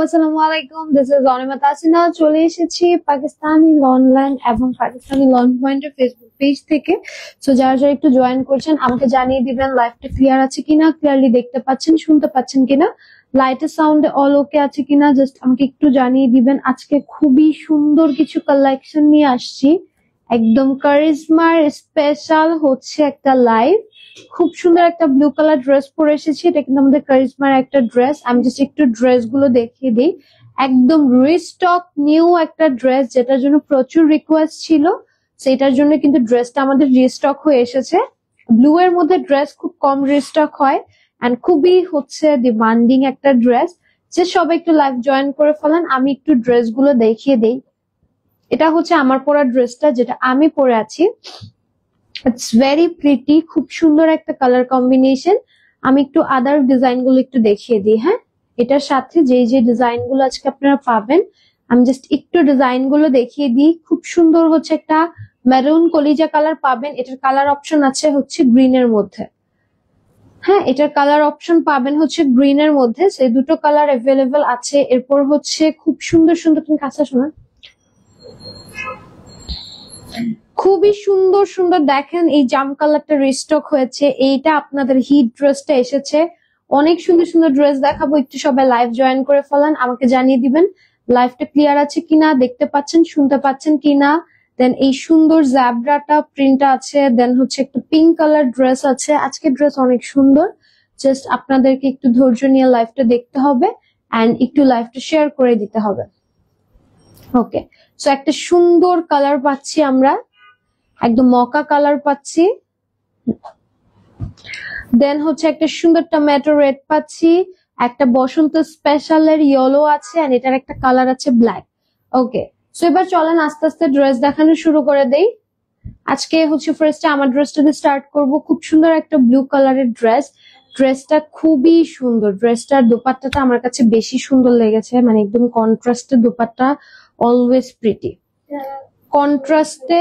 আসসালামু আলাইকুম, this is Anima Tasina. চলে এসেছি পাকিস্তানি লনল্যান্ড এবং পাকিস্তানি লন পয়েন্টের ফেসবুক পেজ থেকে। সো যারা যারা একটু জয়েন করছেন আমাকে জানিয়ে দিবেন লাইভটা ক্লিয়ার আছে কিনা, ক্লিয়ারলি দেখতে পাচ্ছেন, শুনতে পাচ্ছেন কিনা, লাইটের সাউন্ডে অল ওকে আছে কিনা, জাস্ট আমাকে একটু জানিয়ে দিবেন। আজকে খুবই সুন্দর কিছু কালেকশন নিয়ে আসছি, একদম কারিজমার স্পেশাল হচ্ছে একটা লাইভ। খুব সুন্দর একটা ব্লু কালার ড্রেস পরে এসেছি, এটা কিন্তু আমাদের কারিজমার একটা ড্রেস। আমি জাস্ট একটু ড্রেস গুলো দেখিয়ে দিই। একদম রিস্টক নিউ একটা ড্রেস, যেটার জন্য প্রচুর রিকোয়েস্ট ছিল, সেটার জন্য কিন্তু ড্রেসটা আমাদের রিস্টক হয়ে এসেছে। ব্লু এর মধ্যে ড্রেস খুব কম রিস্টক হয় এন্ড খুবই হচ্ছে ডিমান্ডিং একটা ড্রেস। যে সবাই একটু লাইভ জয়েন করে ফেলেন, আমি একটু ড্রেস গুলো দেখিয়ে দিই। এটা হচ্ছে আমার পরা ড্রেসটা, যেটা আমি পরে আছি। ইটস ভেরি প্রিটি, খুব সুন্দর একটা কালার কম্বিনেশন। আমি একটু আদার ডিজাইন গুলো একটু দেখিয়ে দিই। হ্যাঁ, এটার সাথে যে যে ডিজাইন গুলো আজকে আপনারা পাবেন, আমি জাস্ট একটু ডিজাইন গুলো দেখিয়ে দিই। খুব সুন্দর হচ্ছে একটা মেরুন কলিজা কালার পাবেন। এটার কালার অপশন আছে হচ্ছে গ্রিন এর মধ্যে। হ্যাঁ, এটার কালার অপশন পাবেন হচ্ছে গ্রিন এর মধ্যে, সেই দুটো কালার অ্যাভেলেবেল আছে। এরপর হচ্ছে খুব সুন্দর সুন্দর, তুমি কাছে শোনা, খুবই সুন্দর সুন্দর দেখেন এই জাম কালারটা রিস্টক হয়েছে। এইটা আপনাদের হিট ড্রেসটা এসেছে। অনেক সুন্দর সুন্দর ড্রেস দেখাবো, একটু সবাই লাইভ জয়েন করে ফেলান, আমাকে জানিয়ে দিবেন লাইভটা ক্লিয়ার আছে কিনা, দেখতে পাচ্ছেন, শুনতে পাচ্ছেন কিনা। দেন এই সুন্দর জ্যাবরাটা প্রিন্ট আছে, দেন হচ্ছে একটা পিঙ্ক কালার ড্রেস আছে। আজকে ড্রেস অনেক সুন্দর, জাস্ট আপনাদেরকে একটু ধৈর্য নিয়ে লাইভটা দেখতে হবে এন্ড একটু লাইভটা শেয়ার করে দিতে হবে। ওকে, সো একটা সুন্দর কালার পাচ্ছি আমরা, একদম মকা কালার পাচ্ছি। দেন হচ্ছে একটা সুন্দর টমেটো রেড পাচ্ছি, একটা বসন্ত স্পেশালের ইয়েলো আছে, এন্ড এটার একটা কালার আছে ব্ল্যাক। ওকে, সো এবার চলেন আস্তে আস্তে ড্রেস দেখানো শুরু করে দেই। আজকে হচ্ছে ফার্স্টে আমার ড্রেসটা দিয়ে স্টার্ট করব। খুব সুন্দর একটা ব্লু কালারের ড্রেস। ড্রেসটা খুবই সুন্দর, ড্রেসটার দোপাট্টাটা আমার কাছে বেশি সুন্দর লেগেছে, মানে একদম কন্ট্রাস্টের দোপাট্টা, অলওয়েজ প্রিটি কন্ট্রাস্টে।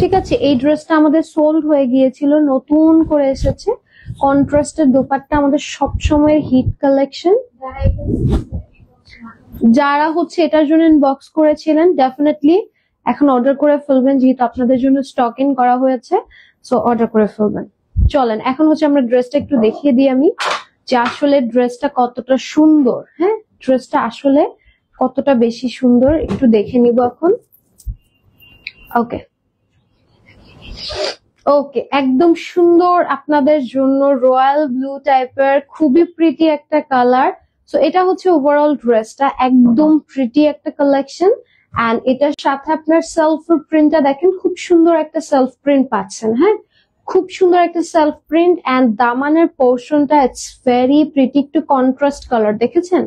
ঠিক আছে, এই ড্রেসটা আমাদের সোল্ড হয়ে গিয়েছিল, নতুন করে এসেছে। কন্ট্রাস্টের দোপাট্টা আমাদের সব সময় হিট কালেকশন। যারা হচ্ছে এটার জন্য ইনবক্স করেছিলেন, ডেফিনেটলি এখন অর্ডার করে ফেলবেন, যেহেতু আপনাদের জন্য স্টক ইন করা হয়েছে, সো অর্ডার করে ফেলবেন। চলেন এখন হচ্ছে আমরা ড্রেসটা একটু দেখিয়ে দিই আমি, যে আসলে ড্রেসটা কতটা সুন্দর। হ্যাঁ, ড্রেসটা আসলে কতটা বেশি সুন্দর একটু দেখে নিব এখন। ওকে ওকে, একদম সুন্দর আপনাদের জন্য রয়্যাল ব্লু টাইপের খুবই প্রিটি একটা কালার। সো এটা হচ্ছে ওভারঅল ড্রেসটা, একদম প্রিটি একটা কালেকশন। এন্ড এটার সাথে আপনার সেলফ প্রিন্টটা দেখেন, খুব সুন্দর একটা সেলফ প্রিন্ট পাচ্ছেন। হ্যাঁ, খুব সুন্দর একটা সেলফ প্রিন্ট। এন্ড দামানের পোর্শনটা ইটস ভেরি প্রিটি, একটু কন্ট্রাস্ট কালার দেখেছেন,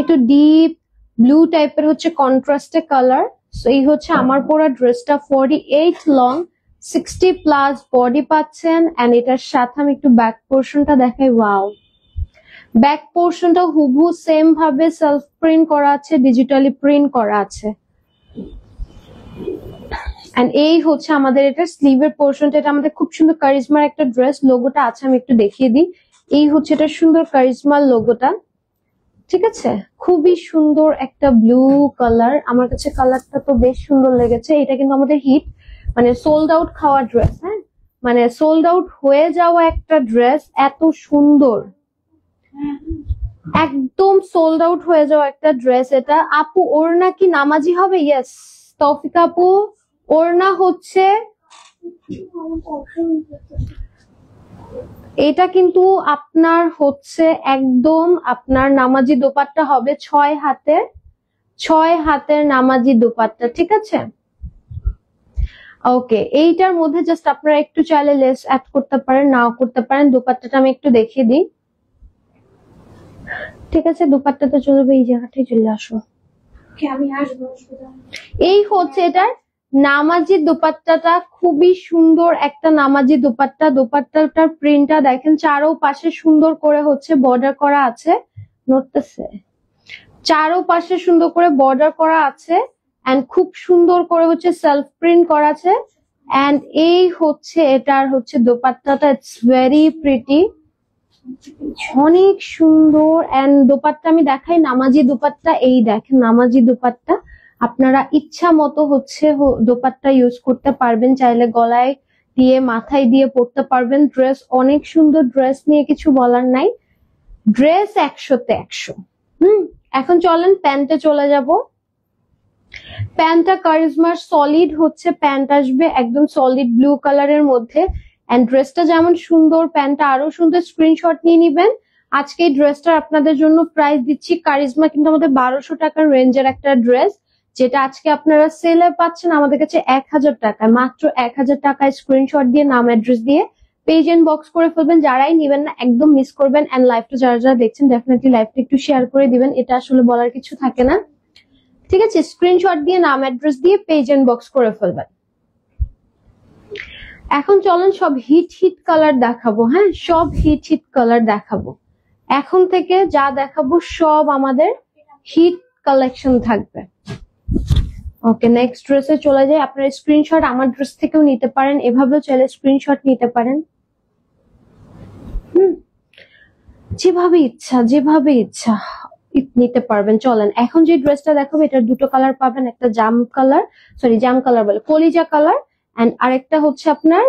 একটু ডিপ ব্লু টাইপের হচ্ছে কন্ট্রাস্টে কালার। সো এই হচ্ছে আমার পরা ড্রেসটা, 48 লং, 60+ বডি পাচ্ছেন। এন্ড এটার সাথে আমি একটু ব্যাক পোর্শনটা দেখাই। ওয়াও, ব্যাক পোর্শনটা হুবহু সেম ভাবে সেলফ প্রিন্ট করা আছে, ডিজিটালি প্রিন্ট করা আছে। এন্ড এই হচ্ছে আমাদের এটার স্লিভের পোর্শনটা। এটা আমাদের খুব সুন্দর কারিজমার একটা ড্রেস, লোগোটা আছে, আমি একটু দেখিয়ে দিই। এই হচ্ছে এটা সুন্দর কারিজমার লোগোটা। ঠিক আছে, খুবই সুন্দর একটা ব্লু কালার, আমার কাছে কালারটা তো বেশ সুন্দর লেগেছে। এটা কিন্তু আমাদের হিট, মানে সোল্ড আউট খাওয়া ড্রেস। হ্যাঁ, মানে সোল্ড আউট হয়ে যাওয়া একটা ড্রেস, এত সুন্দর, একদম সোল্ড আউট হয়ে যাওয়া একটা ড্রেস। এটা আপু ওড়না কি নামাজি হবে? ইয়েস তৌফিকা আপু, ওড়না হচ্ছে এটা কিন্তু আপনার হচ্ছে একদম আপনার নামাজি দোপাট্টা হবে, 6 হাতের নামাজি দোপাট্টা। ঠিক আছে, ওকে, এইটার মধ্যে জাস্ট আপনারা একটু চাইলে লেস অ্যাড করতে পারেন, নাও করতে পারেন। দোপাট্টাটা আমি একটু দেখিয়ে দিই। ঠিক আছে, দোপাট্টাটা চলবে, এই জায়গাটাই চলে আসো। এই হচ্ছে এটার নামাজি দোপাট্টাটা, খুবই সুন্দর একটা নামাজি দোপাট্টা। দোপাট্টাটার প্রিন্টটা দেখেন, চারো পাশে সুন্দর করে হচ্ছে বর্ডার করা আছে, নড়তেছে, চারো পাশে সুন্দর করে বর্ডার করা আছে। এন্ড খুব সুন্দর করে হচ্ছে সেলফ প্রিন্ট করা আছে। এন্ড এই হচ্ছে এটার হচ্ছে দোপাট্টাটা, ইটস ভেরি প্রিটি। অনেক সুন্দর। এন্ড দোপাট্টা আমি দেখাই, নামাজি দোপাট্টা। এই দেখেন নামাজি দোপাট্টা, আপনারা ইচ্ছা মতো হচ্ছে দোপাট্টা ইউজ করতে পারবেন, চাইলে গলায় দিয়ে মাথায় দিয়ে পরতে পারবেন। ড্রেস অনেক সুন্দর, ড্রেস নিয়ে কিছু বলার নাই, ড্রেস 100-তে 100। এখন চলেন প্যান্টে চলে যাব। প্যান্টটা কারিজমার সলিড হচ্ছে প্যান্ট আসবে, একদম সলিড ব্লু কালারের মধ্যে। এন্ড ড্রেসটা যেমন সুন্দর, প্যান্টটা আরো সুন্দর। স্ক্রিনশট নিয়ে নিবেন। আজকে এই ড্রেসটা আপনাদের জন্য প্রাইস দিচ্ছি, কারিজমা কিন্তু আমাদের 1200 টাকার রেঞ্জের একটা ড্রেস, যেটা আজকে আপনারা সেলে পাচ্ছেন আমাদের কাছে 1000 টাকায়, মাত্র 1000 টাকায়। স্ক্রিনশট দিয়ে নাম অ্যাড্রেস দিয়ে পেজ এন্ড বক্স করে ফেলবেন। যারাই নিবেন না একদম মিস করবেন। এন্ড লাইভটা যারা যারা দেখছেন ডেফিনেটলি লাইভটা একটু শেয়ার করে দিবেন, এটা আসলে বলার কিছু থাকে না, ঠিক আছে? স্ক্রিনশট দিয়ে নাম অ্যাড্রেস দিয়ে পেজ এন্ড বক্স করে ফেলবেন। এখন চলেন সব হিট হিট কালার দেখাবো। হ্যাঁ, সব হিট হিট কালার দেখাবো। এখন থেকে যা দেখাবো সব আমাদের হিট কালেকশন থাকবে। ওকে, নেক্সট ড্রেসে চলে যাই। আপনারা স্ক্রিনশট আমার ড্রেস থেকেও নিতে পারেন, এভাবেও চাইলে স্ক্রিনশট নিতে পারেন। যেভাবে ইচ্ছা যেভাবে ইচ্ছা নিতে পারবেন। চলেন এখন যে ড্রেসটা দেখাবো এটার দুটো কালার পাবেন, একটা জাম কালার, সরি জাম কালার বলে কলিজা কালার, এন্ড আরেকটা হচ্ছে আপনার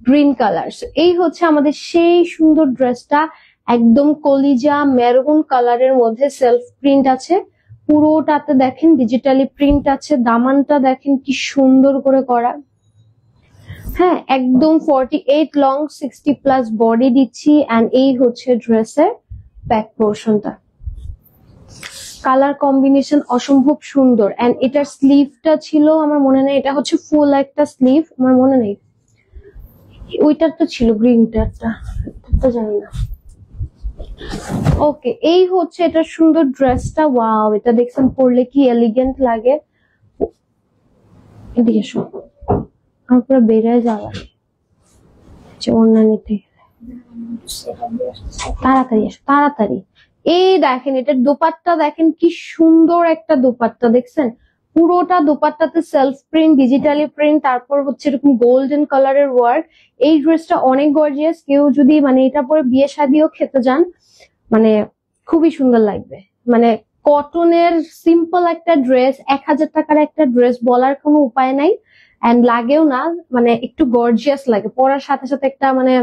গ্রিন কালার। এই হচ্ছে আমাদের সেই সুন্দর ড্রেসটা, একদম কলিজা মেরুন কালারের মধ্যে সেলফ প্রিন্ট আছে, পুরোটাতে দেখেন ডিজিটালি প্রিন্ট আছে। দামানটা দেখেন কি সুন্দর করে করা। হ্যাঁ, একদম 48 লং, 60+ বডি দিচ্ছি। এন্ড এই হচ্ছে ড্রেসের ব্যাক পোর্শনটা, কালার কম্বিনেশন অসম্ভব সুন্দর। এন্ড এটার স্লিভটা ছিল আমার মনে নেই, এটা হচ্ছে ফুল একটা স্লিভ, আমার মনে নেই ওইটার তো ছিল গ্রিনটারটা, তো জানি না। ওকে, এই হচ্ছে এটা সুন্দর ড্রেসটা। ওয়াও, এটা দেখছেন পরলে কি এলিগেন্ট লাগে। এদিকে এসো, আমার পুরো বেড়ে যাওয়া ওড়না নিতে, তাড়াতাড়ি এসো তাড়াতাড়ি। এই দেখেন এটার দোপাট্টা দেখেন কি সুন্দর একটা দোপাট্টা, দেখছেন পুরোটা দোপাট্টাতে সেলফ প্রিন্ট, ডিজিটালি প্রিন্ট, তারপর হচ্ছে এরকম গোল্ডেন কালারের ওয়ার্ক। এই ড্রেসটা অনেক গর্জিয়াস, কেউ যদি মানে এটা পরে বিয়ে শাদিও খেতে যান মানে খুবই সুন্দর লাগবে। মানে কটনের সিম্পল একটা ড্রেস, 1000 টাকার একটা ড্রেস, বলার কোনো উপায় নাই। এন্ড লাগেও না, মানে একটু গর্জিয়াস লাগে পরার সাথে সাথে, একটা মানে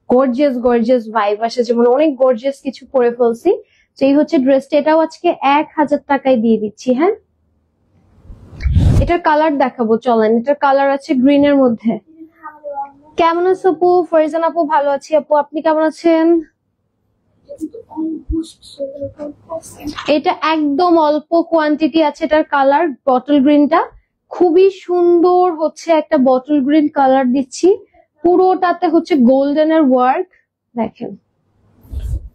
গর্জিয়াস গর্জিয়াস ভাইব আসে, যেমন অনেক গর্জিয়াস কিছু পরে ফেলছি। সেই হচ্ছে ড্রেসটা, এটাও আজকে 1000 টাকায় দিয়ে দিচ্ছি। হ্যাঁ, এটার কালার দেখাবো, চলেন। এটার কালার আছে গ্রিন এর মধ্যে। কেমন আছো আপু? ফরিজান আপু ভালো আছি আপু, আপনি কেমন আছেন? এটা একদম অল্প কোয়ান্টিটি আছে। এটার কালার বটল গ্রিনটা খুবই সুন্দর, হচ্ছে একটা বটল গ্রিন কালার দিচ্ছি, পুরোটাতে হচ্ছে গোল্ডেনের ওয়ার্ক। দেখেন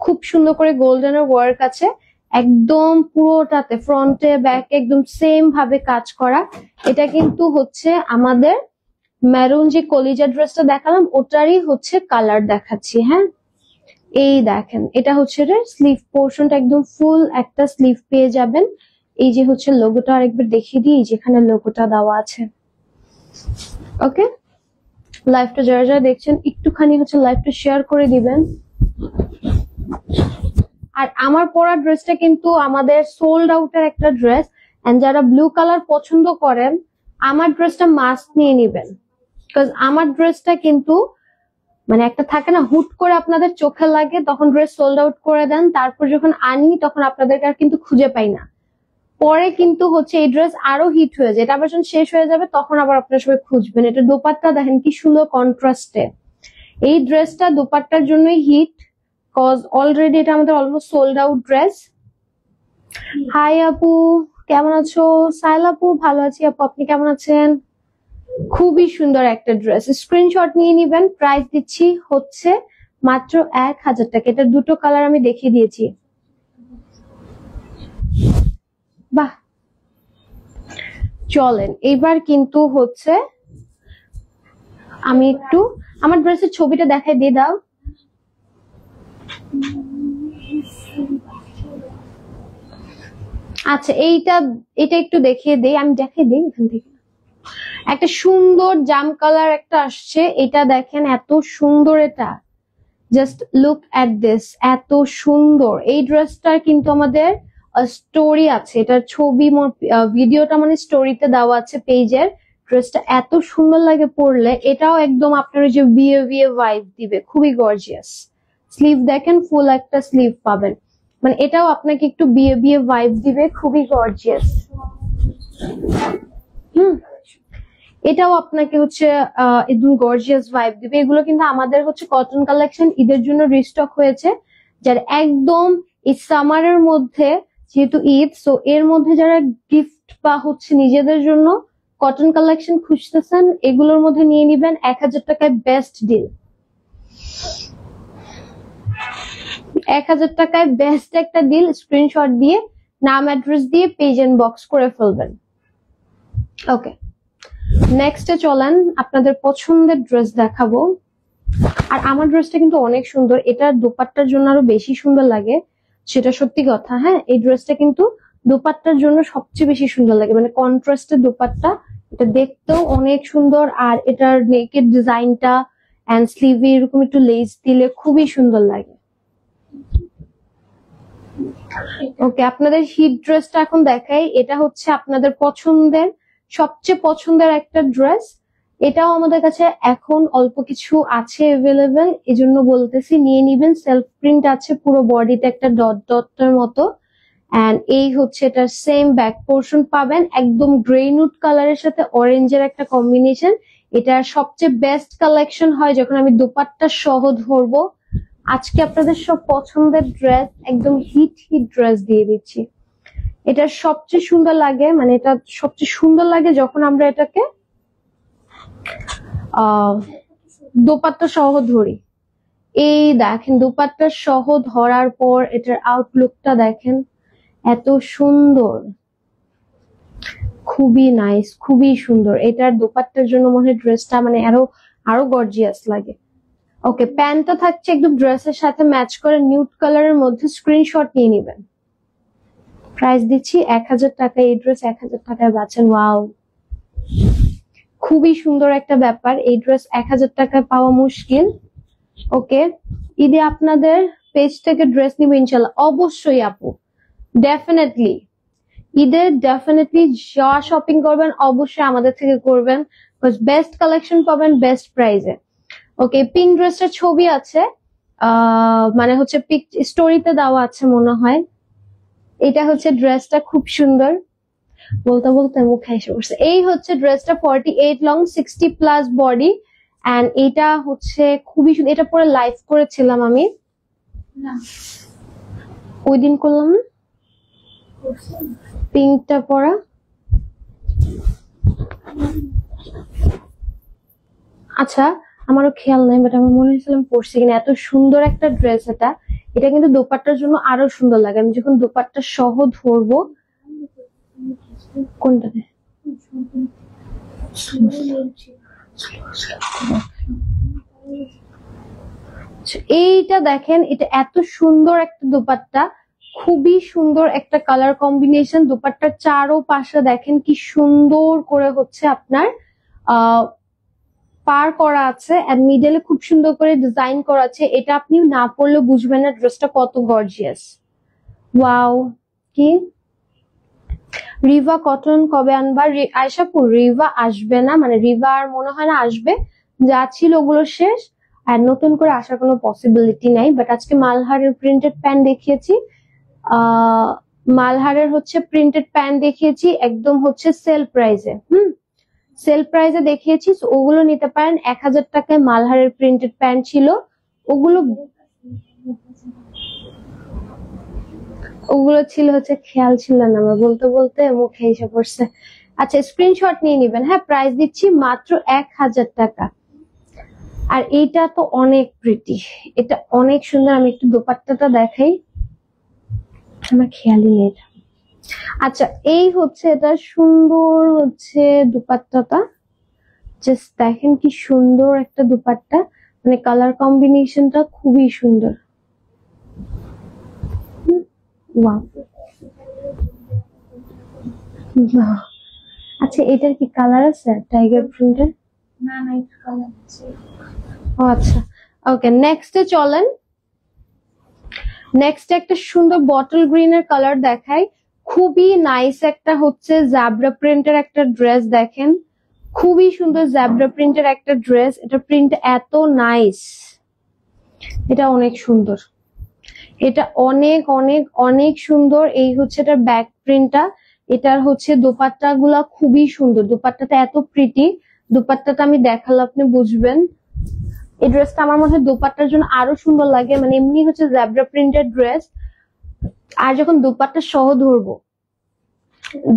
খুব সুন্দর করে গোল্ডেনের ওয়ার্ক আছে, একদম পুরোটাতে ফ্রন্টে ব্যাকে একদম সেম ভাবে কাজ করা। এটা কিন্তু হচ্ছে আমাদের মেরুন যে কলিজা ড্রেসটা দেখালাম ওটারই হচ্ছে কালার দেখাচ্ছি। হ্যাঁ, এই দেখেন এটা হচ্ছে স্লিভ পোর্শনটা, একদম ফুল একটা স্লিভ পেয়ে যাবেন। এই যে হচ্ছে লোগোটা আরেকবার দেখিয়ে দিই, যেখানে লোগোটা দেওয়া আছে। ওকে, লাইভটা যারা যারা দেখছেন একটুখানি হচ্ছে লাইভটা শেয়ার করে দিবেন। আর আমার পরা ড্রেসটা কিন্তু আমাদের সোল্ড আউটের একটা ড্রেস, এন্ড যারা ব্লু কালার পছন্দ করেন আমার ড্রেসটা মাস্ট নিয়ে নিবেন, বিকজ আমার ড্রেসটা কিন্তু মানে একটা থাকে না হুট করে আপনাদের চোখে লাগে, তখন ড্রেস সোল্ড আউট করে দেন, তারপর যখন আনি তখন আপনাদেরকে আর কিন্তু খুঁজে পাই না। পরে কিন্তু হচ্ছে এই ড্রেস আরো হিট হয়ে যায়, এটা আবার যখন শেষ হয়ে যাবে তখন আবার আপনারা সবাই খুঁজবেন। এটা দোপাট্টা দেখেন কি সুন্দর কন্ট্রাস্টে, এই ড্রেসটা দোপাট্টার জন্যই হিট, কজ অলরেডি এটা আমাদের almost sold out dress. High আপু, কেমন আছো? সাইল আপু ভালো আছি আপু, আপনি কেমন আছেন? খুবই সুন্দর একটা ড্রেস, স্ক্রিনশট নিয়ে নিবেন। প্রাইস দিচ্ছি হচ্ছে মাত্র 1000 টাকা। এটার দুটো কালার আমি দেখিয়ে দিয়েছি। বাহ, চলেন এইবার কিন্তু হচ্ছে আমি একটু আমার ড্রেসের ছবিটা দেখাই দিয়ে দাও। আচ্ছা, এটা একটু দেখিয়ে দেই, আমি দেখিয়ে দিই এখান থেকে। একটা সুন্দর জাম কালার একটা আসছে, এটা দেখেন এত সুন্দর, এটা জাস্ট লুক এট দিস, এত সুন্দর। এই ড্রেসটার কিন্তু আমাদের স্টোরি আছে, এটার ছবি ভিডিওটা মানে স্টোরিতে দেওয়া আছে পেজের। ড্রেসটা এত সুন্দর লাগে পরলে, এটাও একদম আপনার যে বিয়ে বিয়ে ভাইব দিবে, খুবই গর্জিয়াস। স্লিভ দেখেন, ফুল একটা স্লিভ পাবেন, মানে এটাও আপনাকে একটু বিয়ে বিয়ে ভাইব দিবে, খুবই গর্জিয়াস। এটাও আপনাকে হচ্ছে একদম গর্জিয়াস ভাইব দিবে। এগুলো কিন্তু আমাদের হচ্ছে কটন কালেকশন, ঈদের জন্য রিস্টক হয়েছে। যারা একদম এই সামারের মধ্যে, যেহেতু ঈদ, সো এর মধ্যে যারা গিফট বা হচ্ছে নিজেদের জন্য কটন কালেকশন খুঁজতেছেন, এগুলোর মধ্যে নিয়ে নিবেন 1000 টাকায় বেস্ট ডিল। 1000 টাকায় বেস্ট একটা ডিল। স্ক্রিনশট দিয়ে নাম অ্যাড্রেস দিয়ে পেজ ইনবক্স করে ফেলবেন। ওকে, নেক্সটে চলেন, আপনাদের পছন্দের ড্রেস দেখাবো। আর আমার ড্রেসটা কিন্তু অনেক সুন্দর, এটা দোপাট্টার জন্য আরো বেশি সুন্দর লাগে, সেটা সত্যি কথা। হ্যাঁ, এই ড্রেসটা কিন্তু দোপাট্টার জন্য সবচেয়ে বেশি সুন্দর লাগে, মানে কন্ট্রাস্টের দোপাট্টা, এটা দেখতেও অনেক সুন্দর। আর এটার নেকের ডিজাইনটা এন্ড স্লিভে এরকম একটু লেস দিলে খুবই সুন্দর লাগে। ওকে, আপনাদের হিট ড্রেসটা এখন দেখাই। এটা হচ্ছে আপনাদের পছন্দের, সবচেয়ে পছন্দের একটা ড্রেস। এটাও আমাদের কাছে এখন অল্প কিছু আছে এভেলেবেল, এজন্য বলতেছি নিয়ে নিবেন। সেলফ প্রিন্ট আছে পুরো বডিতে একটা ডট ডটের মতো, এন্ড এই হচ্ছে এটার সেম ব্যাক পোর্শন পাবেন, একদম গ্রে নুড কালারের সাথে অরেঞ্জের একটা কম্বিনেশন। এটার সবচেয়ে বেস্ট কালেকশন হয় যখন আমি দোপাট্টা সহ ধরবো। আজকে আপনাদের সব পছন্দের ড্রেস, একদম হিট হিট ড্রেস দিয়ে দিচ্ছি। এটা সবচেয়ে সুন্দর লাগে, মানে এটা সবচেয়ে সুন্দর লাগে যখন আমরা এটাকে দোপাট্টা সহ ধরি। এই দেখেন, দোপাট্টা সহ ধরার পর এটার আউটলুকটা দেখেন, এত সুন্দর, খুবই নাইস, খুবই সুন্দর। এটার দোপাট্টার জন্য মনে হয় ড্রেসটা মানে আরো আরো গর্জিয়াস লাগে। ওকে, প্যান্টটা থাকছে একদম ড্রেসের সাথে ম্যাচ করে নিউড কালারের মধ্যে। স্ক্রিনশট নিয়ে নিবেন। প্রাইস দিচ্ছি 1000 টাকা। এই ড্রেস 1000 টাকায় বাঁচেন। ওয়াও, খুবই সুন্দর একটা ব্যাপার। এই ড্রেস 1000 টাকায় পাওয়া মুশকিল। ওকে, ঈদে আপনাদের পেজ থেকে ড্রেস নিব ইনশাল্লাহ। অবশ্যই আপু, ডেফিনেটলি ঈদে ডেফিনেটলি যা শপিং করবেন অবশ্যই আমাদের থেকে করবেন, বেস্ট কালেকশন পাবেন বেস্ট প্রাইসে। ওকে, পিঙ্ক ড্রেসটার ছবি আছে, মানে হচ্ছে পিক স্টোরিতে দেওয়া আছে মনে হয়। এটা হচ্ছে ড্রেসটা, খুব সুন্দর। বলতে বলতে মুখে এসে পড়ছে। এই হচ্ছে ড্রেসটা, 48 লং, 60+ বডি, এন্ড এটা হচ্ছে খুবই সুন্দর। এটা পরে লাইভ করেছিলাম আমি, ওই দিন করলাম না পিঙ্কটা পরা। আচ্ছা, আমারও খেয়াল নাই, বাট আমার মনে হয়েছিল পরছি কিনা। এত সুন্দর একটা ড্রেস এটা। এটা কিন্তু দোপাট্টার জন্য আরো সুন্দর লাগে। আমি যখন দোপাট্টা সহ ধরবো, কোনটাতে এইটা দেখেন, এটা এত সুন্দর একটা দোপাট্টা, খুবই সুন্দর একটা কালার কম্বিনেশন। দোপাট্টার চারো পাশে দেখেন কি সুন্দর করে হচ্ছে আপনার পার করা আছে, এন্ড মিডলে খুব সুন্দর করে ডিজাইন করা আছে। এটা আপনি না পরলে বুঝবেন না ড্রেসটা কত গর্জিয়াস। ওয়াও, কি রিভা কটন কবে আনবা? আয়শাপুর রিভা আসবে না, মানে রিভা আর মনে হয় না আসবে, যা ছিল ওগুলো শেষ, আর নতুন করে আসার কোনো পসিবিলিটি নাই। বাট আজকে মালহারের প্রিন্টেড প্যান্ট দেখিয়েছি, মালহারের হচ্ছে প্রিন্টেড প্যান্ট দেখিয়েছি, একদম হচ্ছে সেল প্রাইসে। সেল প্রাইসে দেখিয়েছি, ওগুলো নিতে পারেন। 1000 টাকায় মালহারের প্রিন্টেড প্যান্ট ছিল, ওগুলো ছিল হচ্ছে, খেয়াল ছিল না আমার, বলতে বলতে মুখে এসে পড়ছে। আচ্ছা, স্ক্রিনশট নিয়ে নিবেন। হ্যাঁ, প্রাইস দিচ্ছি মাত্র 1000 টাকা। আর এইটা তো অনেক প্রিটি, এটা অনেক সুন্দর। আমি একটু দোপাট্টাটা দেখাই, আমার খেয়ালই নেই। আচ্ছা, এই হচ্ছে এটা সুন্দর হচ্ছে দোপাট্টাটা, জাস্ট দেখেন কি সুন্দর একটা দোপাট্টা, মানে কালার কম্বিনেশনটা খুবই সুন্দর। আচ্ছা, এটার কি কালার আছে টাইগার প্রিন্টের? না না, একটু কালার আছে। ও আচ্ছা, ওকে, নেক্সটে চলেন। নেক্সট একটা সুন্দর বটল গ্রিনের কালার দেখাই। খুবই নাইস একটা হচ্ছে জ্যাব্রা প্রিন্টের একটা ড্রেস। দেখেন খুবই সুন্দর জ্যাব্রা প্রিন্টের একটা ড্রেস। এটা প্রিন্ট এত নাইস, এটা অনেক সুন্দর, এটা অনেক অনেক অনেক সুন্দর। এই হচ্ছে এটার ব্যাক প্রিন্টটা। এটার হচ্ছে দোপাট্টা গুলা খুবই সুন্দর, দোপাট্টাটা এত প্রিটি। দোপাট্টাটা আমি দেখালে আপনি বুঝবেন। এই ড্রেসটা আমার মধ্যে দোপাট্টার জন্য আরো সুন্দর লাগে, মানে এমনি হচ্ছে জ্যাব্রা প্রিন্টেড ড্রেস, আর যখন দোপাট্টা সহ ধরবো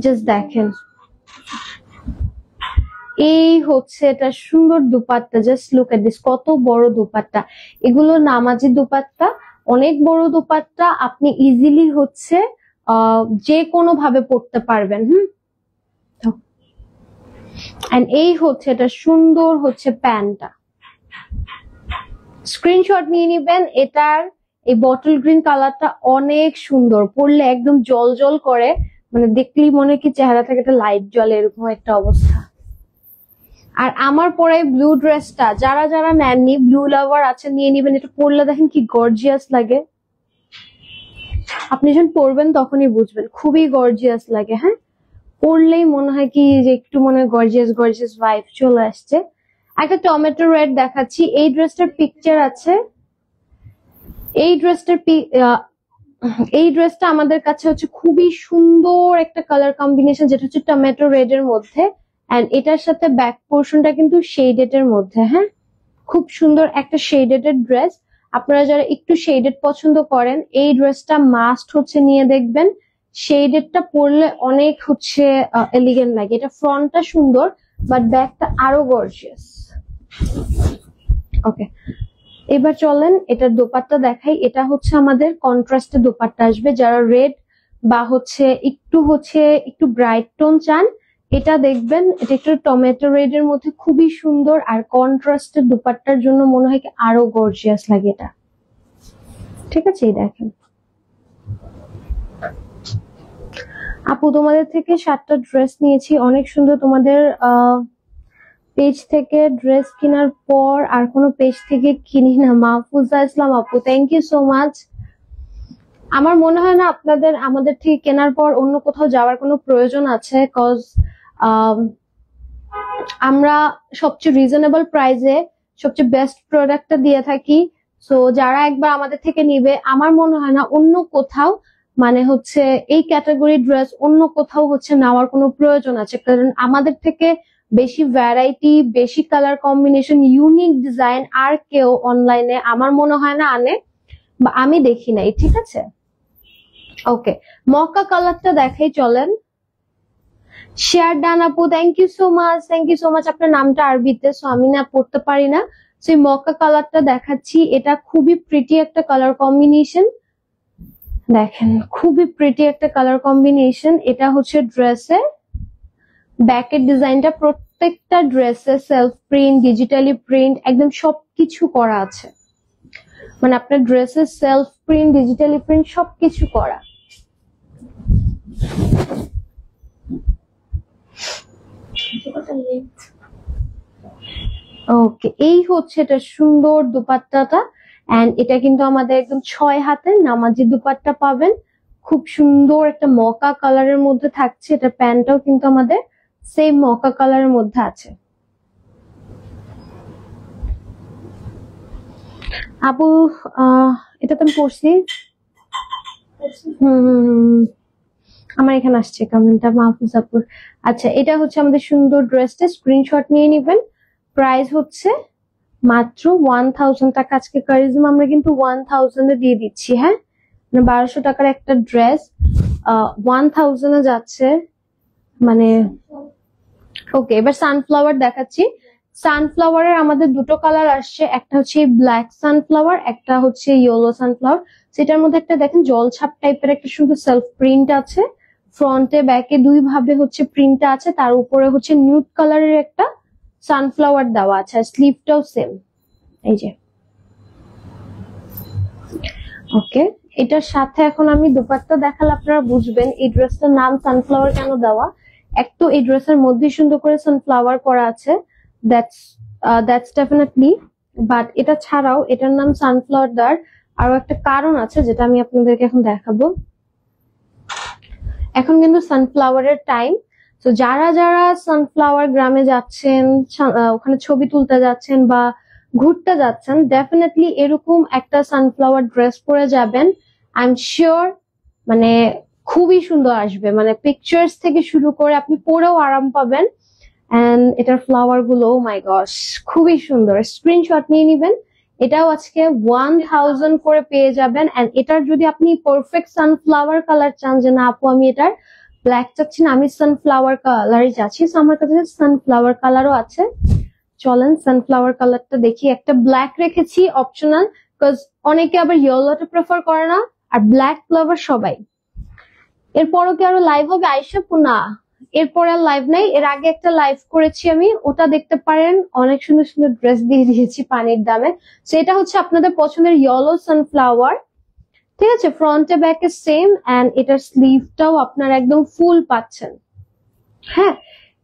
জাস্ট দেখেন। এই হচ্ছে এটা সুন্দর dupatta, just look at this, কত বড় দোপাট্টা। এগুলো নামাজি দোপাট্টা, অনেক বড় দোপাট্টা। আপনি ইজিলি হচ্ছে যে কোনো ভাবে পড়তে পারবেন। এন্ড এই হচ্ছে এটা সুন্দর হচ্ছে প্যান্টটা। স্ক্রিনশট নিয়ে নিবেন। এটার এই বটল গ্রিন কালারটা অনেক সুন্দর, পরলে একদম জল জল করে, মানে দেখলেই মনে কি চেহারা থেকে একটা লাইট জ্বলে, এরকম একটা অবস্থা। আর আমার পরে ব্লু ড্রেসটা যারা যারা নেননি, ব্লু লাভার আছে, নিয়ে নিবেন। এটা পরলে দেখেন কি গর্জিয়াস লাগে, আপনি যখন পরবেন তখনই বুঝবেন, খুবই গর্জিয়াস লাগে। হ্যাঁ, পরলেই মনে হয় কি যে একটু মনে হয় গর্জিয়াস গর্জিয়াস ভাইব চলে আসছে। একটা টমেটো রেড দেখাচ্ছি। এই ড্রেসটার পিকচার আছে। এই ড্রেসটা আমাদের কাছে হচ্ছে খুবই সুন্দর একটা কালার কম্বিনেশন, যেটা হচ্ছে টমেটো রেড এর মধ্যে। এন্ড এটার সাথে ব্যাক পোর্শনটা কিন্তু শেডেড এর মধ্যে। হ্যাঁ, খুব সুন্দর একটা শেডেড এর ড্রেস। আপনারা যারা একটু শেডেড পছন্দ করেন, এই ড্রেসটা মাস্ট হচ্ছে নিয়ে দেখবেন। শেডেডটা পরলে অনেক হচ্ছে এলিগেন্ট লাগে। এটা ফ্রন্টটা সুন্দর, বাট ব্যাকটা আরো গর্জিয়াস। ওকে, এবার চলেন এটার দোপাট্টা দেখাই। এটা হচ্ছে আমাদের কন্ট্রাস্টে দোপাট্টা আসবে। যারা রেড বা হচ্ছে একটু ব্রাইট টোন চান, এটা দেখবেন। এটা একটু টমেটো রেড এর মধ্যে খুবই সুন্দর, আর কন্ট্রাস্টের দোপাট্টার জন্য মনে হয় আরো গর্জিয়াস লাগে এটা। ঠিক আছে, এই দেখেন আপু, তোমাদের থেকে 7টা ড্রেস নিয়েছি, অনেক সুন্দর। তোমাদের পেজ থেকে ড্রেস কেনার পর আর কোনো পেজ থেকে কিনি না। মাহফুজা ইসলাম আপু, থ্যাংক ইউ সো মাচ। আমার মনে হয় না আপনাদের আমাদের থেকে কেনার পর অন্য কোথাও যাওয়ার কোনো প্রয়োজন আছে, কজ আমরা সবচেয়ে রিজনেবল প্রাইসে সবচেয়ে বেস্ট প্রোডাক্টটা দিয়ে থাকি। সো যারা একবার আমাদের থেকে নিবে, আমার মনে হয় না অন্য কোথাও, মানে হচ্ছে এই ক্যাটাগরি ড্রেস অন্য কোথাও হচ্ছে নেওয়ার কোনো প্রয়োজন আছে, কারণ আমাদের থেকে বেশি ভ্যারাইটি, বেশি কালার কম্বিনেশন, ইউনিক ডিজাইন আর কেউ অনলাইনে আমার মনে হয় না আনে, বা আমি দেখি নাই। ঠিক আছে, ওকে, মক্কা কালারটা দেখাই চলেন। শেয়ার ডান আপু, thank you so much, thank you so much. আপনার নামটা আরবিতে, সো আমি না পড়তে পারি না। সেই মক্কা কালারটা দেখাচ্ছি। এটা খুবই প্রিটি একটা কালার কম্বিনেশন। দেখেন খুবই প্রিটি একটা কালার কম্বিনেশন। এটা হচ্ছে ড্রেসে ব্যাকের ডিজাইনটা, প্রত্যেকটা ড্রেসে সেলফ প্রিন্ট, ডিজিটালি প্রিন্ট, একদম সবকিছু করা আছে। মানে আপনার ড্রেসে সেলফ প্রিন্ট, ডিজিটালি প্রিন্ট সবকিছু করা। ওকে, এই হচ্ছে এটা সুন্দর দুপাট্টাটা। এন্ড এটা কিন্তু আমাদের একদম 6 হাতের নামাজি দুপাট্টা পাবেন। খুব সুন্দর একটা মকা কালারের মধ্যে থাকছে। এটা প্যান্টটাও কিন্তু আমাদের সেম মকা কালারের মধ্যে আছে। আপু এটা তো আমি পড়ছি। আমার এখানে আসছে কমেন্টটা, মাহফুজ আপুর। আচ্ছা, এটা হচ্ছে আমাদের সুন্দর ড্রেসটা, স্ক্রিনশট নিয়ে নিবেন। প্রাইস হচ্ছে মাত্র 1000 টাকা। আজকে কারিজমা আমরা কিন্তু 1000 এ দিয়ে দিচ্ছি। হ্যাঁ, মানে 1200 টাকার একটা ড্রেস 1000 এ যাচ্ছে, মানে ওকে। এবার সানফ্লাওয়ার দেখাচ্ছি। সানফ্লাওয়ারের আমাদের দুটো কালার আসছে, একটা হচ্ছে ব্ল্যাক সানফ্লাওয়ার, একটা হচ্ছে ইয়েলো সানফ্লাওয়ার। সেটার মধ্যে একটা দেখেন জলছাপ টাইপের একটা সুন্দর সেলফ প্রিন্ট আছে, ফ্রন্টে ব্যাকে দুই ভাবে হচ্ছে প্রিন্টটা আছে, তার উপরে হচ্ছে নিউড কালারের একটা সানফ্লাওয়ার দেওয়া আছে, স্লিভটাও সেম। এই যে ওকে, এটার সাথে এখন আমি দোপাট্টা দেখালে আপনারা বুঝবেন এই ড্রেসটার নাম সানফ্লাওয়ার কেন দেওয়া। এক তো এই ড্রেসের মধ্যে সুন্দর করে সানফ্লাওয়ার করা আছে, দ্যাটস ডেফিনেটলি বাট এটা ছাড়াও এটার নাম সানফ্লাওয়ার ডার্ট। আরো একটা কারণ আছে যেটা আমি আপনাদেরকে এখন দেখাবো। এখন কিন্তু সানফ্লাওয়ারের টাইম। তো যারা যারা সানফ্লাওয়ার গ্রামে যাচ্ছেন, ওখানে ছবি তুলতে যাচ্ছেন বা ঘুরতে যাচ্ছেন, ডেফিনেটলি এরকম একটা সানফ্লাওয়ার ড্রেস পরে যাবেন। আই এম শিওর মানে খুবই সুন্দর আসবে, মানে পিকচার্স থেকে শুরু করে আপনি পরেও আরাম পাবেন। এন্ড এটার ফ্লাওয়ার গুলো মাই গস খুবই সুন্দর, স্ক্রিনশট নিয়ে নিবেন। এটাও আজকে 1000 করে পেয়ে যাবেন। এন্ড এটার যদি আপনি পারফেক্ট সানফ্লাওয়ার কালার চান, যে না আপু আমি এটার ব্ল্যাক চাচ্ছি না, আমি সানফ্লাওয়ার কালারই চাচ্ছি, আমার কাছে সানফ্লাওয়ার কালারও আছে। চলেন সানফ্লাওয়ার কালারটা দেখি। একটা ব্ল্যাক রেখেছি অপশনাল, বিকজ অনেকে আবার ইয়েলোটা প্রেফার করে না, আর ব্ল্যাক ফ্লাওয়ার সবাই। এরপরও কি আরো লাইভ হবে আয়েশা? না, এরপর আর লাইভ নাই। এর আগে একটা লাইভ করেছি আমি, ওটা দেখতে পারেন। অনেক সুন্দর সুন্দর ড্রেস দিয়ে দিয়েছি পানির দামে। তো এটা হচ্ছে আপনাদের পছন্দের ইয়েলো সানফ্লাওয়ার, ঠিক আছে? ফ্রন্টে ব্যাকে সেম, এন্ড এটার স্লিভটাও আপনারা একদম ফুল পাচ্ছেন। হ্যাঁ,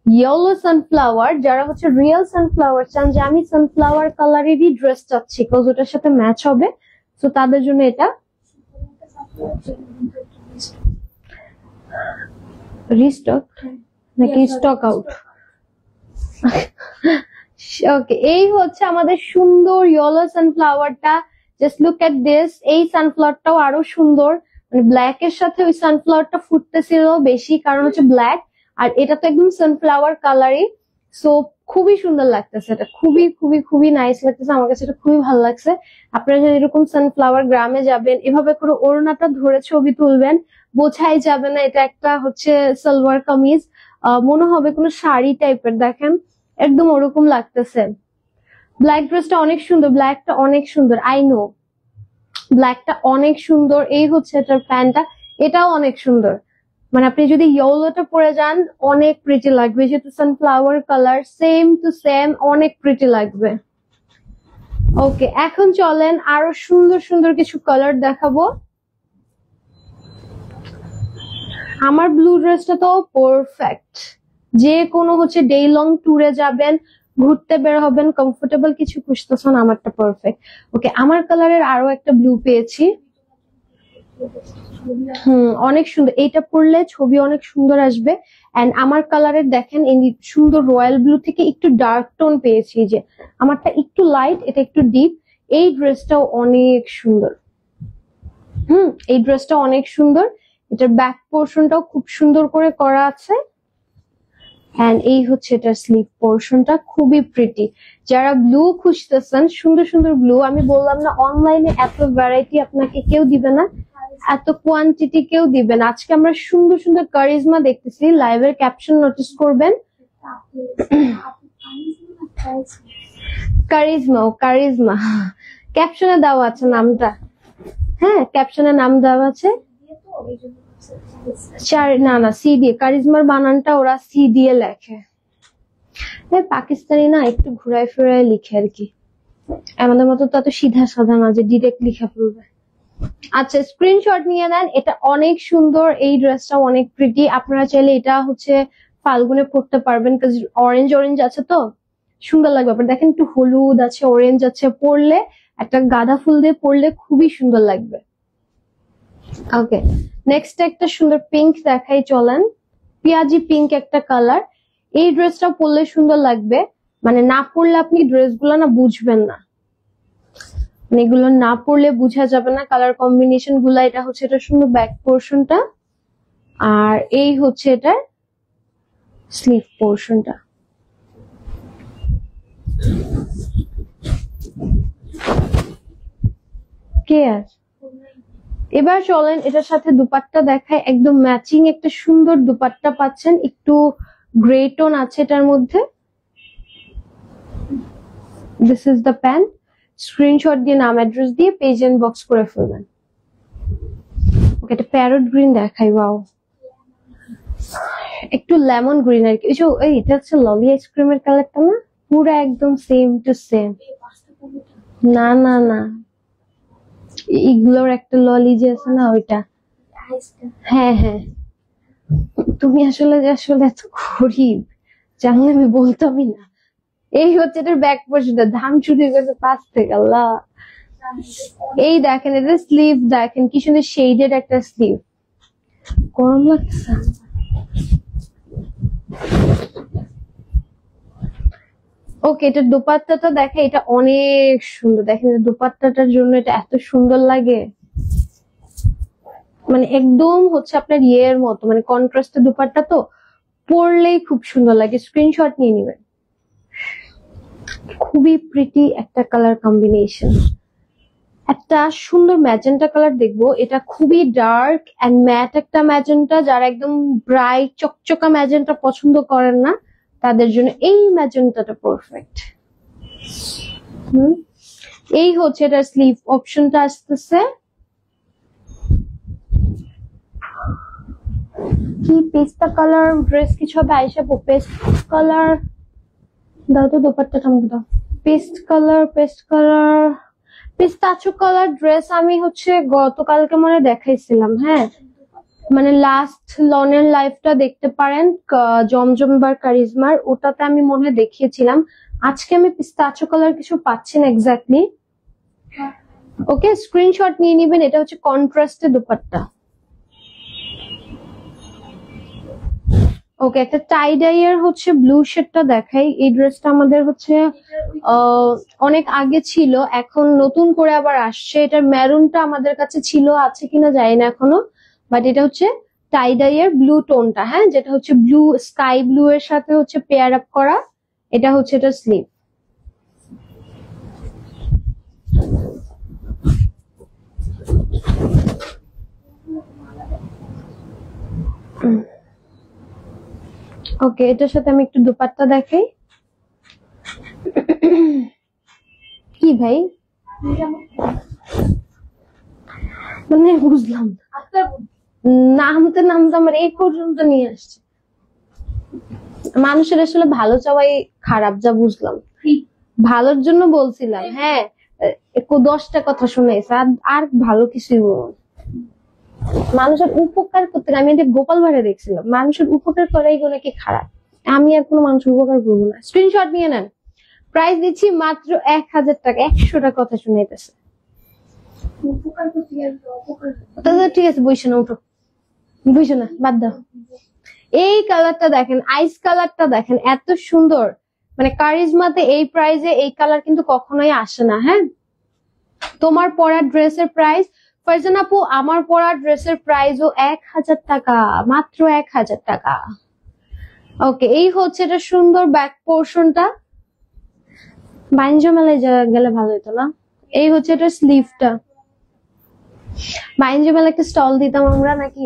ইয়েলো সানফ্লাওয়ার, যারা হচ্ছে রিয়েল সানফ্লাওয়ার চান, যে আমি সানফ্লাওয়ার কালারেরই ড্রেস চাচ্ছি বিকজ ওটার সাথে ম্যাচ হবে, তো তাদের জন্য এটা। রিস্টক নাকি স্টক আউট? ওকে, এই হচ্ছে আমাদের সুন্দর ইয়েলো সানফ্লাওয়ারটা। Just look at this. এই সানফ্লাওয়ারটাও আরো সুন্দর, মানে ব্ল্যাক এর সাথে ওই সানফ্লাওয়ারটা ফুটতেছিল বেশি, কারণ হচ্ছে ব্ল্যাক, আর এটা তো একদম সানফ্লাওয়ার কালারই। সো খুবই সুন্দর লাগতেছে, এটা খুবই খুবই খুবই নাইস লাগতেছে, আমার কাছে এটা খুবই ভালো লাগছে। আপনারা যদি এরকম সানফ্লাওয়ার গ্রামে যাবেন, এভাবে করে ওড়নাটা ধরে ছবি তুলবেন, বোঝাই যাবে না এটা একটা হচ্ছে সালোয়ার কামিজ, মনে হবে কোনো শাড়ি টাইপের। দেখেন একদম ওরকম লাগতেছে। ব্ল্যাক ড্রেসটা অনেক সুন্দর, ব্ল্যাকটা অনেক সুন্দর, আই নো ব্ল্যাকটা অনেক সুন্দর। এই হচ্ছে এটার প্যান্টটা, এটাও অনেক সুন্দর। মানে আপনি যদি ইয়েলোটা পরে যান অনেক প্রিটি লাগবে, যেহেতু sunflower colour, same to same, অনেক প্রিটি লাগবে। ওকে, এখন চলেন আরো সুন্দর সুন্দর কিছু কালার দেখাবো। আমার ব্লু ড্রেসটা তো পারফেক্ট, যে কোনো হচ্ছে ডে লং ট্যুরে যাবেন, ঘুরতে বের হবেন, কমফোর্টেবল কিছু খুঁজতেছেন, আমারটা পারফেক্ট। ওকে, আমার কালারের আরো একটা ব্লু পেয়েছি। অনেক সুন্দর, এইটা পরলে ছবি অনেক সুন্দর আসবে। এন্ড আমার কালারের দেখেন এই সুন্দর রয়্যাল ব্লু থেকে একটু ডার্ক টোন পেয়েছি, যে আমারটা একটু লাইট, এটা একটু ডিপ। এই ড্রেসটাও অনেক সুন্দর। এই ড্রেসটা অনেক সুন্দর, এটার ব্যাক পোর্শনটাও খুব সুন্দর করে করা আছে। এন্ড এই হচ্ছে এটার স্লিভ পোর্শনটা, খুবই প্রিটি। যারা ব্লু খুঁজতেছেন, সুন্দর সুন্দর ব্লু, আমি বললাম না অনলাইনে এত ভ্যারাইটি আপনাকে কেউ দিবে না, এত কোয়ান্টিটি কেউ দিবে না। আজকে আমরা সুন্দর সুন্দর কারিজমা দেখতেছি। লাইভের ক্যাপশন নোটিস করবেন, কারিজমা, ও কারিজমা ক্যাপশনে দেওয়া আছে নামটা। হ্যাঁ, ক্যাপশনে নাম দেওয়া আছে। না না, সি দিয়ে, কারিজমার বানানটা ওরা সি দিয়ে লেখে। পাকিস্তানি না একটু ঘুরায় ফিরায় লিখে আর কি, আমাদের মতো তো এত সিধা সাধা না যে ডিরেক্ট লিখে ফেলবে। আচ্ছা, স্ক্রিনশট নিয়ে নেন, এটা অনেক সুন্দর, এই ড্রেসটা অনেক প্রিটি। আপনারা চাইলে এটা হচ্ছে ফাল্গুনে পরতে পারবেন, কারণ অরেঞ্জ অরেঞ্জ আছে তো সুন্দর লাগবে। আপনার দেখেন একটু হলুদ আছে, অরেঞ্জ আছে, পরলে একটা গাঁদা ফুল দিয়ে পরলে খুবই সুন্দর লাগবে। ওকে, নেক্সট একটা সুন্দর পিঙ্ক দেখাই, চলেন। পেঁয়াজি পিঙ্ক একটা কালার, এই ড্রেসটা পরলে সুন্দর লাগবে। মানে না পরলে আপনি ড্রেসগুলো না বুঝবেন না, মানে এগুলো না পরলে বোঝা যাবে না কালার কম্বিনেশন গুলা। এটা হচ্ছে এটা সুন্দর ব্যাক পোর্শনটা, আর এই হচ্ছে এটার স্লিভ পোর্শনটা। কে আর এবার চলেন এটার সাথে দুপাট্টা দেখায়, একদম ম্যাচিং একটা সুন্দর দুপাট্টা পাচ্ছেন, একটু গ্রে টোন আছে এটার মধ্যে। This is the pant. Screenshot দিয়ে নাম অ্যাড্রেস দিয়ে পেজ ইনবক্স করে ফেলবেন। ওকে, এটা প্যারট গ্রিন দেখাই, ওয়াও, একটু লেমন গ্রিন আর কি। এটা হচ্ছে ললি আইসক্রিমের কালারটা না, পুরো একদম সেম টু সেম। না না না, ইগলোর একটা ললি যে আছে না ওইটা। হ্যাঁ হ্যাঁ, তুমি আসলে এত গরিব, জানলে আমি বলতামই না। এই হচ্ছে এটার ব্যাক পোর্শনটা, ধান চুরি করছে পাশ থেকে, আল্লাহ। এই দেখেন এটা স্লিভ, দেখেন কি সুন্দর শেডেড একটা স্লিভ। গরম লাগছে। ওকে, এটা দোপাট্টাটা দেখে, এটা অনেক সুন্দর। দেখেন দোপাট্টাটার জন্য এটা এত সুন্দর লাগে, মানে একদম হচ্ছে আপনার ইয়ের মতো, মানে কন্ট্রাস্টের দোপাট্টা তো, পরলেই খুব সুন্দর লাগে। স্ক্রিনশট নিয়ে নিবেন। খুবই প্রিটি একটা কালার কম্বিনেশন। একটা সুন্দর ম্যাজেন্টা কালার দেখবো, এটা খুবই ডার্ক এন্ড ম্যাট একটা ম্যাজেন্টা। যারা একদম ব্রাইট চকচকা ম্যাজেন্টা পছন্দ করেন না, তাদের জন্য এই ম্যাজেন্টাটা পারফেক্ট। এই হচ্ছে এটা স্লিভ অপশনটা আসতেছে। কি পেস্তা কালার ড্রেস কিছু হবে আইসা, পেস্ট কালার দাও তো, দোপাট্টাটা আমাকে দাও। পেস্ট কালার পিস্তাচো কালার ড্রেস আমি হচ্ছে গতকালকে মনে দেখাইছিলাম। হ্যাঁ, মানে লাস্ট লনের লাইফটা দেখতে পারেন, জমজম বার কারিজমার, ওটাতে আমি মনে হয় দেখিয়েছিলাম। আজকে আমি পিস্তাচো কালার কিছু পাচ্ছি না এক্স্যাক্টলি। ওকে, স্ক্রিনশট নিয়ে নিবেন। এটা হচ্ছে কন্ট্রাস্টে দোপাট্টা। ওকে, একটা টাই ডাই এর হচ্ছে ব্লু শেডটা দেখাই। এই ড্রেসটা আমাদের হচ্ছে অনেক আগে ছিল, এখন নতুন করে আবার আসছে। এটার মেরুনটা আমাদের কাছে ছিল, আছে কিনা জানি না এখনো, বাট এটা হচ্ছে টাই ডাই এর ব্লু টোনটা। হ্যাঁ, যেটা হচ্ছে ব্লু, স্কাই ব্লু এর সাথে হচ্ছে পেয়ার আপ করা। এটা হচ্ছে এটা স্লিভ। ওকে, এটার সাথে আমি একটু দুপাট্টা দেখাই। কি ভাই, মানে বুঝলাম নামতে নামতে আমার এই পর্যন্ত নিয়ে আসছে। মানুষের আসলে ভালো চাওয়াই খারাপ, যা বুঝলাম। ভালোর জন্য বলছিলাম। হ্যাঁ, 10টা কথা শুনেছে, আর ভালো কিছুই বলুন। মানুষের উপকার করতে, আমি এটা গোপাল ভাড়ে দেখছিলাম, মানুষের উপকার করাই কোনো কি খারাপ? আমি আর কোনো মানুষের উপকার করবো না। স্ক্রিনশট নিয়ে নেন। প্রাইস দিচ্ছি মাত্র 1000 টাকা। 100টা কথা শুনাইতেছে। ঠিক আছে, বইসো না, উঠো, বইসো না, বাদ দাও। এই কালারটা দেখেন, আইস কালারটা দেখেন, এত সুন্দর। মানে কারিজমাতে এই প্রাইজে এই কালার কিন্তু কখনোই আসে না। হ্যাঁ, তোমার পরা ড্রেসের প্রাইস, ফারজান আপু আমার পরা ড্রেসের প্রাইসও 1000 টাকা, মাত্র 1000 টাকা। ওকে, এই হচ্ছে এটা সুন্দর ব্যাক পোর্শনটা। বাইঞ্জো মেলায় গেলে ভালো হতো না? এই হচ্ছে এটা স্লিভটা। বাইঞ্জো মেলা একটা স্টল দিতাম আমরা, নাকি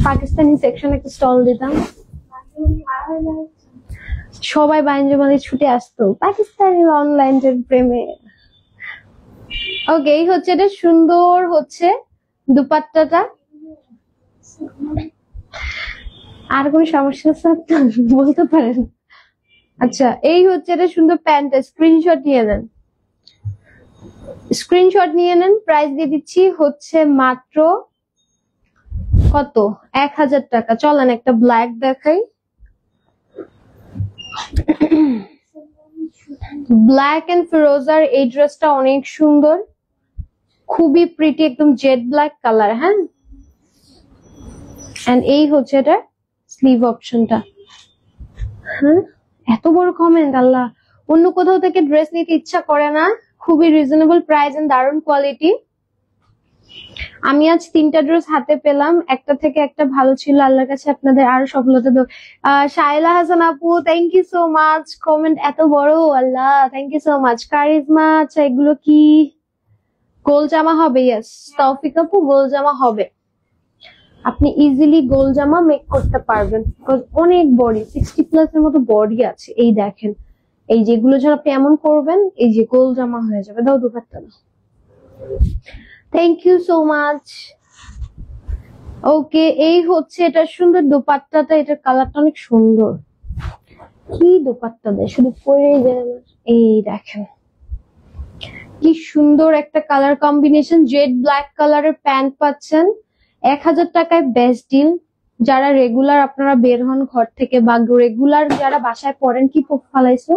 পাকিস্তানি সেকশন একটা স্টল দিতাম, সবাই বাইঞ্জো মেলায় ছুটে আসতো পাকিস্তানি অনলাইন প্রেমে। ওকে, এই হচ্ছে এটা সুন্দর হচ্ছে দুপাট্টাটা। আর কোন সমস্যা আছে বলতে পারেন। আচ্ছা, এই হচ্ছে এটা সুন্দর প্যান্টটা। স্ক্রিনশট নিয়ে নেন, স্ক্রিনশট নিয়ে নেন। প্রাইস দিয়ে দিচ্ছি হচ্ছে মাত্র কত, 1000 টাকা। চলেন একটা ব্ল্যাক দেখাই। ব্ল্যাক এন্ড ফিরোজার এই ড্রেসটা অনেক সুন্দর, খুবই প্রিটি, একদম জেড ব্ল্যাক কালার। হ্যাঁ, এন্ড এই হচ্ছে এটা স্লিভ অপশনটা। হ্যাঁ, এত বড় কমেন্ট, আল্লাহ। অন্য কোথাও থেকে ড্রেস নিতে ইচ্ছা করে না, খুবই রিজনেবল প্রাইস এন্ড দারুণ কোয়ালিটি। আমি আজ 3টা ড্রেস হাতে পেলাম, একটা থেকে একটা ভালো ছিল। আল্লাহর কাছে আপনাদের আরো সফলতা দাও। শাইলা হাসান আপু, thank you so much. Comment এত বড়, Allah, thank you so much. Karishma, আচ্ছা এগুলো কি গোল জামা হবে? ইয়েস তৌফিক আপু, গোল জামা হবে। আপনি ইজিলি গোল জামা মেক করতে পারবেন, অনেক বডি, 60+ এর মতো বডি আছে। এই দেখেন, এই যেগুলো যখন আপনি এমন করবেন, এই যে গোল জামা হয়ে যাবে। দাও দুপাট্টা না। Thank you so much. Okay, এই হচ্ছে এটা সুন্দর দোপাট্টাটা। এটার কালারটা অনেক সুন্দর। কি দোপাট্টা দেয়, শুধু পরেই যায়। এই দেখেন কি সুন্দর একটা কালার কম্বিনেশন। জেড ব্ল্যাক কালারের প্যান্ট পাচ্ছেন 1000 টাকায়, বেস্ট ডিল। যারা রেগুলার আপনারা বের হন ঘর থেকে, বা রেগুলার যারা বাসায় পরেন, কি ফালাইছো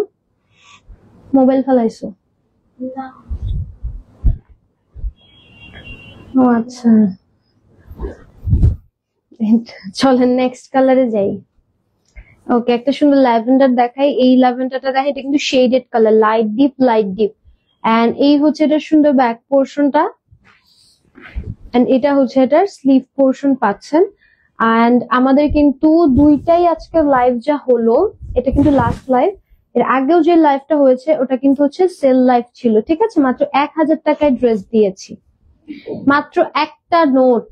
মোবাইল ফেলাইছো? ও আচ্ছা, চলেন নেক্সট কালারে যাই। ওকে, একটা সুন্দর ল্যাভেন্ডার দেখাই। এই ল্যাভেন্ডারটা দেখাই, এটা কিন্তু shaded colour, light deep. And এই হচ্ছে এটা সুন্দর ব্যাক পোর্শনটা, এন্ড এটা হচ্ছে এটার স্লিভ পোর্শন পাচ্ছেন। এন্ড আমাদের কিন্তু দুইটাই আজকে লাইভ যা হলো, এটা কিন্তু লাস্ট লাইভ। এর আগেও যে লাইভটা হয়েছে ওটা কিন্তু হচ্ছে সেল লাইভ ছিল, ঠিক আছে? মাত্র 1000 টাকায় ড্রেস দিয়েছি, মাত্র একটা নোট।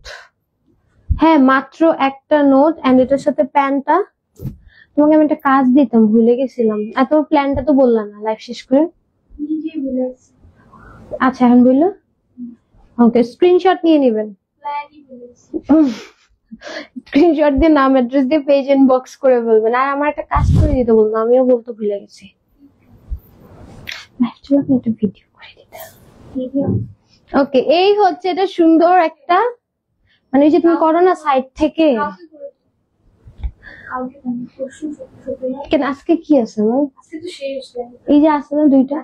হ্যাঁ, মাত্র একটা নোট। এন্ড এটার সাথে প্যান্টটা, তোমাকে আমি একটা কাজ দিতাম, ভুলে গেছিলাম। আর তোমার প্ল্যানটা তো বললাম না লাইভ শেষ করে। আচ্ছা, এখন বললো। ওকে, স্ক্রিনশট নিয়ে নেবেন। স্ক্রিনশট দিয়ে নাম অ্যাড্রেস দিয়ে পেজ ইনবক্স করে বলবেন। আর আমার একটা কাজ করে দিতে বলবো, আমিও বলতে ভুলে গেছি। একটা ভিডিও করে দিতে। ওকে, এই হচ্ছে এটা সুন্দর একটা, মানে এই যে তুমি করো না সাইড থেকে। কেন আজকে কি আছে আমার? এই যে আছে না দুইটা,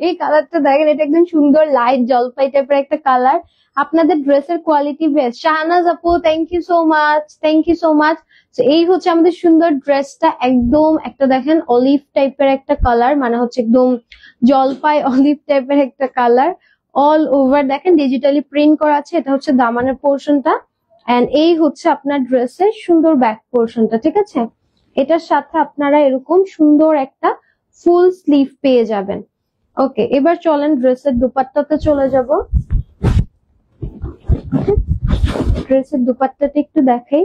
এই কালারটা দেখেন, এটা একদম সুন্দর লাইট জলপাই টাইপের একটা কালার। আপনাদের ড্রেসের কোয়ালিটি বেস্ট। শাহনাজ আপু, thank you so much, thank you so much. এই হচ্ছে আমাদের সুন্দর ড্রেসটা, একদম একটা দেখেন অলিভ টাইপের একটা কালার, মানে হচ্ছে একদম জলপাই অলিভ টাইপের একটা কালার। অল ওভার দেখেন ডিজিটালি প্রিন্ট করা আছে। এটা হচ্ছে দামানের পোর্শনটা, এন্ড এই হচ্ছে আপনার ড্রেসের সুন্দর ব্যাক পোর্শনটা, ঠিক আছে? এটার সাথে আপনারা এরকম সুন্দর একটা ফুল স্লিভ পেয়ে যাবেন। ওকে, এবার চলেন ড্রেসের দুপাট্টাতে চলে যাব। ড্রেসের দুপাট্টাটা একটু দেখাই।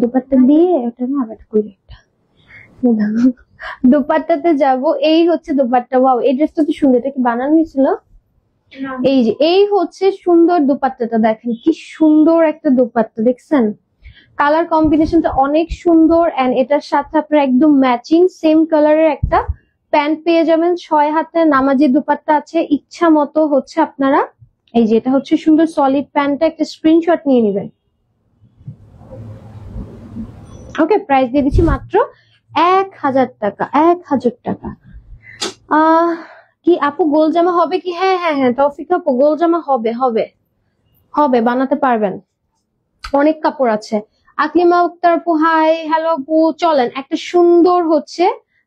দুপাট্টা দিয়ে ওটা না আবার করি একটা দুপাট্টাতে যাব। এই হচ্ছে দুপাট্টা। ওয়াও, এই ড্রেসটা তো সুন্দর। এটা কি বানানো হয়েছিল? এই যে এই হচ্ছে সুন্দর দুপাট্টাটা, দেখেন কি সুন্দর একটা দুপাট্টা, দেখছেন? কালার কম্বিনেশনটা অনেক সুন্দর। এন্ড এটার সাথে আপনারা একদম ম্যাচিং সেম কালারের একটা প্যান্ট পেয়ে যাবেন। 6 হাতের নামাজি দুপাট্টা আছে, ইচ্ছা মতো হচ্ছে আপনারা। এই যে এটা হচ্ছে সুন্দর সলিড প্যান্টটা, একটা স্ক্রিনশট নিয়ে নেবেন। ওকে, প্রাইস দিয়ে দিচ্ছি মাত্র 1000 টাকা। 1000 টাকা। কি আপু গোল জামা হবে কি? হ্যাঁ হ্যাঁ হ্যাঁ, তৌফিক আপু গোল জামা হবে হবে হবে, বানাতে পারবেন, অনেক কাপড় আছে। আকলিমা আক্তার আপু, হাই, হ্যালো আপু। চলেন একটা সুন্দর হচ্ছে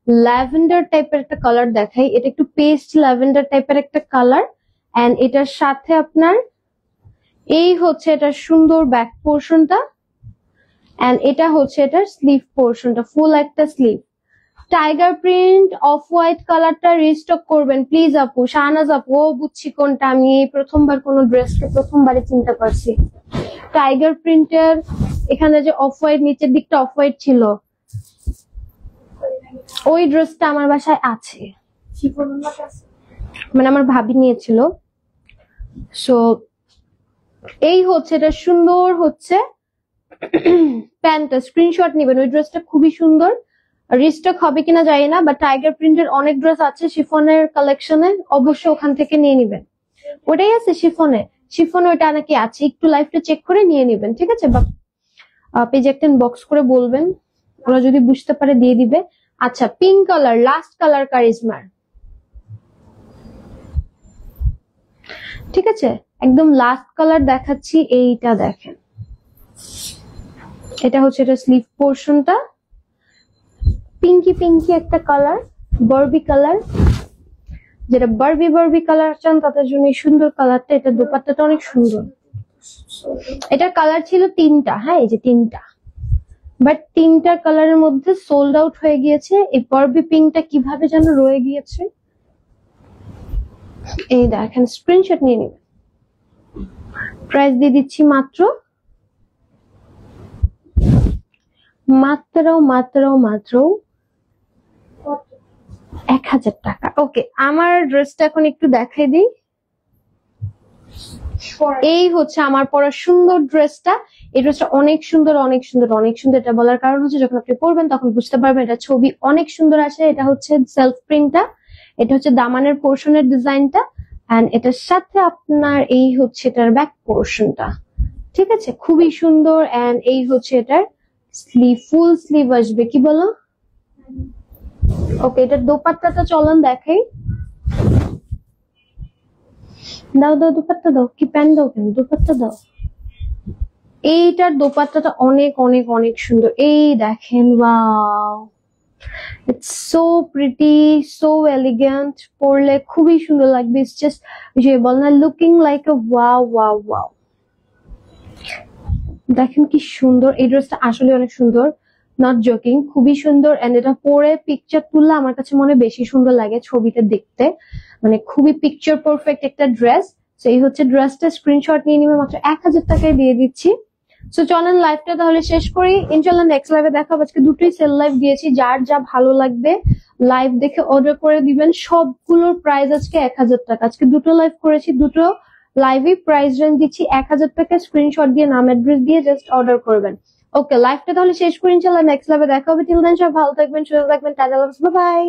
ল্যাভেন্ডার টাইপের একটা কালার দেখাই। এটা একটু পেস্ট ল্যাভেন্ডার টাইপের একটা কালার, এন্ড এটার সাথে আপনার এই হচ্ছে এটা সুন্দর ব্যাক পোর্শনটা, এন্ড এটা হচ্ছে এটার স্লিভ পোর্শনটা, ফুল একটা sleeve. Tiger print off white কালারটা রিস্টক করবেন প্লিজ আপু। শাহনাজ আপু, ও বুঝছি কোনটা, আমি এই প্রথমবার কোন ড্রেসকে প্রথমবারই চিন্তা পারছি। টাইগার প্রিন্টের এখানে যে অফ হোয়াইট, নিচের দিকটা অফ হোয়াইট ছিল, ওই ড্রেসটা আমার বাসায় আছে, মানে আমার ভাবি নিয়েছিল। সো এই হচ্ছে এটা সুন্দর হচ্ছে প্যান্টটা, স্ক্রিনশট নিবেন। ওই ড্রেসটা খুবই সুন্দর, রিস্টক হবে কিনা জানি না, বাট টাইগার প্রিন্টের অনেক ড্রেস আছে শিফনের কালেকশনে, অবশ্যই ওখান থেকে নিয়ে নিবেন। ওটাই আছে শিফনে, শিফনে ওটা নাকি আছে, একটু লাইভটা চেক করে নিয়ে নিবেন, ঠিক আছে? বা পেজে একটা বক্স করে বলবেন, ওরা যদি বুঝতে পারে দিয়ে দিবে। আচ্ছা, পিঙ্ক কালার, লাস্ট কালার কারিজমার, ঠিক আছে? একদম লাস্ট কালার দেখাচ্ছি, এইটা দেখেন। এটা হচ্ছে এটা স্লিভ পোর্শনটা, পিঙ্কি পিঙ্কি একটা কালার, বারবি কালার। যেটা বারবি কালার চান তাদের জন্য এই সুন্দর কালারটা। এটা দোপাট্টাটা অনেক সুন্দর। এটার কালার ছিল 3টা, হ্যাঁ এই যে 3টা, বাট 3টা কালারের মধ্যে সোল্ড আউট হয়ে গিয়েছে। এই বারবি পিঙ্কটা কিভাবে যেন রয়ে গিয়েছে। এই দেখেন, স্ক্রিনশট নিয়ে নিবেন। প্রাইস দিয়ে দিচ্ছি মাত্র মাত্র মাত্র মাত্র 1000 টাকা। ওকে, আমার ড্রেসটা এখন একটু দেখাই দিই। এই হচ্ছে আমার পরা সুন্দর ড্রেসটা। এই ড্রেসটা অনেক সুন্দর অনেক সুন্দর অনেক সুন্দর। এটা বলার কারণ হচ্ছে যখন আপনি পরবেন তখন বুঝতে পারবেন এটা ছবি অনেক সুন্দর আসে। এটা হচ্ছে সেলফ প্রিন্টটা, এটা হচ্ছে দামানের পোর্শনের ডিজাইনটা, এন্ড এটার সাথে আপনার এই হচ্ছে এটার ব্যাক পোর্শনটা, ঠিক আছে? খুবই সুন্দর। এন্ড এই হচ্ছে এটার স্লিভ, ফুল স্লিভ আসবে, কি বলো? ওকে, এটার দোপাট্টাটা চলন দেখাই। দাও দাও দোপাট্টা দাও, কি প্যান্ট দাও কেন, দোপাট্টা দাও। এইটার দোপাট্টাটা অনেক অনেক অনেক সুন্দর, এই দেখেন, wow, it's so pretty, so elegant, পরলে খুবই সুন্দর লাগবে। ইটস জাস্ট যে বল না, লুকিং লাইক আ ওয়াও ওয়াও ওয়াও। দেখেন কি সুন্দর, এই ড্রেসটা আসলে অনেক সুন্দর, নট জোকিং, খুবই সুন্দর। এন্ড এটা পরে পিকচার তুললে আমার কাছে মনে বেশি সুন্দর লাগে ছবিতে দেখতে, মানে খুবই পিকচার পারফেক্ট একটা ড্রেস। এই হচ্ছে ড্রেসটা, স্ক্রিনশট নিয়ে নিবে, মাত্র 1000 টাকায় দিয়ে দিচ্ছি। সো চলেন লাইভটা তাহলে শেষ করি, ইনশাল্লাহ নেক্সট লাইভে দেখাবো। আজকে দুটোই সেল লাইভ দিয়েছি, যার যা ভালো লাগবে লাইভ দেখে অর্ডার করে দিবেন। সবগুলোর প্রাইস আজকে 1000 টাকা। আজকে দুটো লাইভ করেছি, দুটো লাইভে প্রাইস রেঞ্জ দিচ্ছি 1000 টাকা। স্ক্রিনশট দিয়ে নাম অ্যাড্রেস দিয়ে জাস্ট অর্ডার করবেন। ওকে, লাইভটা তাহলে শেষ করি, ইনশাল্লাহ নেক্সট লাইভে দেখা হবে। টিল দেন সব ভালো থাকবেন, সুস্থ থাকবেন, টাটা, বাই বাই।